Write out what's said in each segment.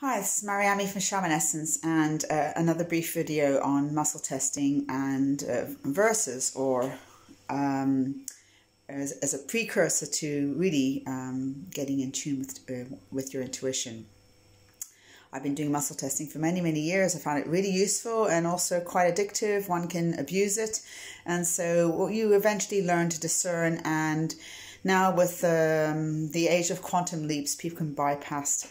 Hi, this is Mariami from Shaman Essence, and another brief video on muscle testing and versus, or as a precursor to really getting in tune with your intuition. I've been doing muscle testing for many years. I found it really useful and also quite addictive. One can abuse it, and so you eventually learn to discern. And now with the age of quantum leaps, people can bypass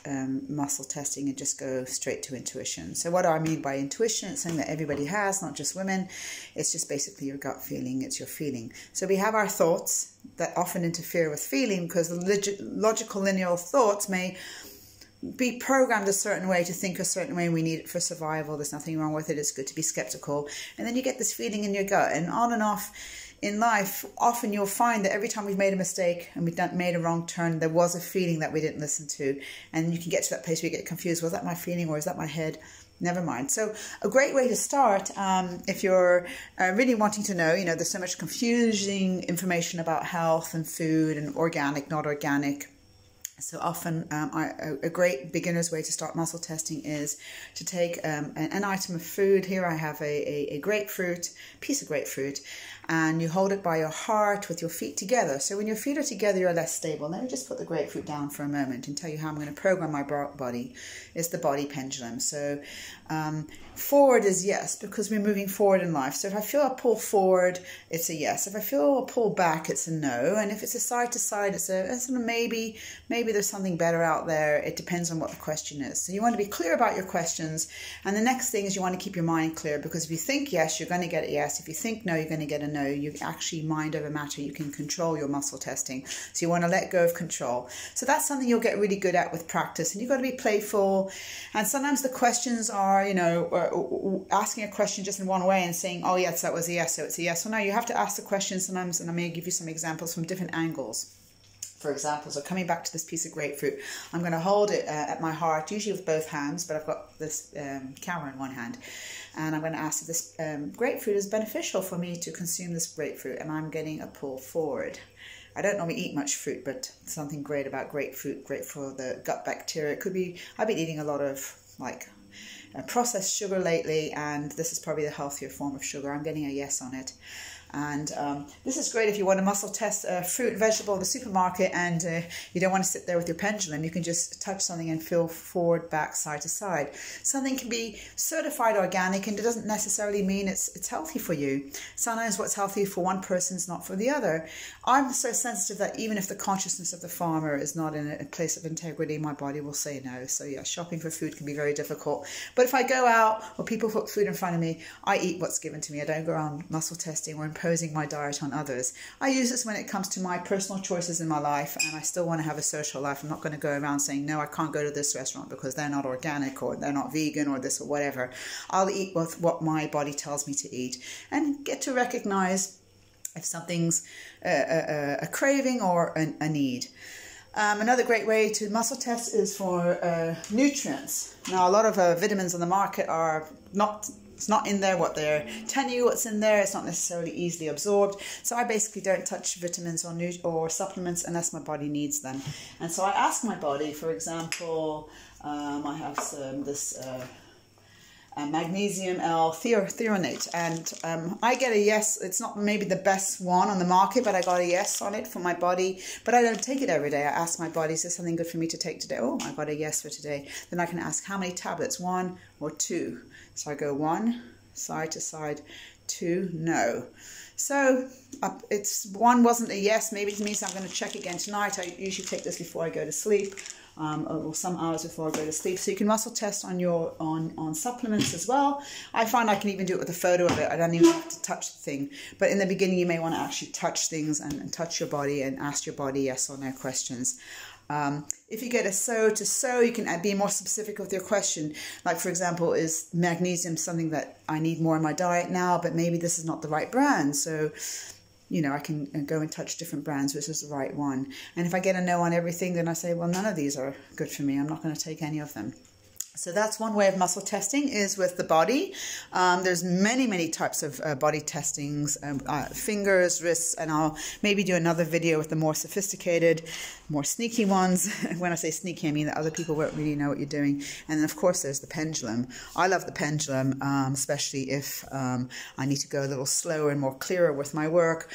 muscle testing and just go straight to intuition. So what do I mean by intuition? It's something that everybody has, not just women. It's just basically your gut feeling. It's your feeling. So we have our thoughts that often interfere with feeling, because the logical linear thoughts may be programmed a certain way, to think a certain way. We need it for survival. There's nothing wrong with it. It's good to be skeptical. And then you get this feeling in your gut, and on and off in life, often you'll find that every time we've made a mistake and we've made a wrong turn, there was a feeling that we didn't listen to. And you can get to that place where you get confused. Was that my feeling or is that my head? Never mind. So a great way to start, if you're really wanting to know, there's so much confusing information about health and food and organic, not organic. So often a great beginner's way to start muscle testing is to take an item of food. Here I have a grapefruit, piece of grapefruit, and you hold it by your heart with your feet together. So when your feet are together, you're less stable. Let me just put the grapefruit down for a moment and tell you how I'm going to program my body. It's the body pendulum. So forward is yes, because we're moving forward in life. So if I feel a pull forward, it's a yes. If I feel a pull back, it's a no. And if it's a side to side, it's a maybe there's something better out there. It depends on what the question is. So you want to be clear about your questions. And the next thing is you want to keep your mind clear, because if you think yes, you're going to get a yes. If you think no, you're going to get a no. You actually mind over matter. You can control your muscle testing. So you want to let go of control. So that's something you'll get really good at with practice. And you've got to be playful. And sometimes the questions are, asking a question just in one way and saying, oh yes, that was a yes, so it's a yes. So no, you have to ask the question sometimes, and I may give you some examples from different angles. For example, so coming back to this piece of grapefruit, I'm going to hold it at my heart, usually with both hands, but I've got this camera in one hand. And I'm going to ask if this grapefruit is beneficial for me to consume this grapefruit, and I'm getting a pull forward. I don't normally eat much fruit, but something great about grapefruit, great for the gut bacteria. It could be, I've been eating a lot of processed sugar lately, and this is probably the healthier form of sugar. I'm getting a yes on it. And this is great if you want to muscle test a fruit, vegetable in the supermarket, and you don't want to sit there with your pendulum. You can just touch something and feel forward, back, side to side. Something can be certified organic, and it doesn't necessarily mean it's healthy for you. Sometimes what's healthy for one person is not for the other. I'm so sensitive that even if the consciousness of the farmer is not in a place of integrity, my body will say no. So yeah, shopping for food can be very difficult. But if I go out or people put food in front of me, I eat what's given to me. I don't go around muscle testing or imposing my diet on others. I use this when it comes to my personal choices in my life, and I still want to have a social life. I'm not going to go around saying, no, I can't go to this restaurant because they're not organic or they're not vegan or this or whatever. I'll eat with what my body tells me to eat, and get to recognize if something's a craving or a need. Another great way to muscle test is for nutrients. Now, a lot of vitamins on the market are it's not in there what they're telling you what's in there. It's not necessarily easily absorbed. So I basically don't touch vitamins or supplements unless my body needs them. And so I ask my body, for example, I have magnesium L-threonate, and I get a yes. It's not maybe the best one on the market, but I got a yes on it for my body. But I don't take it every day. I ask my body, is there something good for me to take today? Oh, I got a yes for today. Then I can ask how many tablets, 1 or 2. So I go 1, side to side, 2, no. So it's 1 wasn't a yes. Maybe it means I'm going to check again tonight. I usually take this before I go to sleep. Or some hours before I go to sleep. So you can muscle test on supplements as well. I find I can even do it with a photo of it. I don't even have to touch the thing. But in the beginning, you may want to actually touch things and touch your body and ask your body yes or no questions. If you get a so to so, you can be more specific with your question. Like, for example, is magnesium something that I need more in my diet now, but maybe this is not the right brand. So I can go and touch different brands, which is the right one. And if I get a no on everything, then I say, well, none of these are good for me. I'm not going to take any of them. So that's one way of muscle testing, is with the body. There's many types of body testings, fingers, wrists, and I'll maybe do another video with the more sophisticated, more sneaky ones. When I say sneaky, I mean that other people won't really know what you're doing. And then of course there's the pendulum. I love the pendulum, especially if I need to go a little slower and more clearer with my work,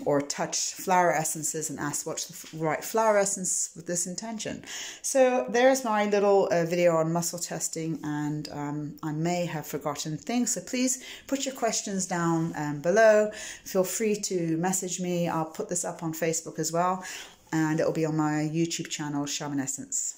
or touch flower essences and ask what's the right flower essence with this intention. So there's my little video on muscle testing, and I may have forgotten things, so please put your questions down below. Feel free to message me. I'll put this up on Facebook as well, and it will be on my YouTube channel, Shaman Essence.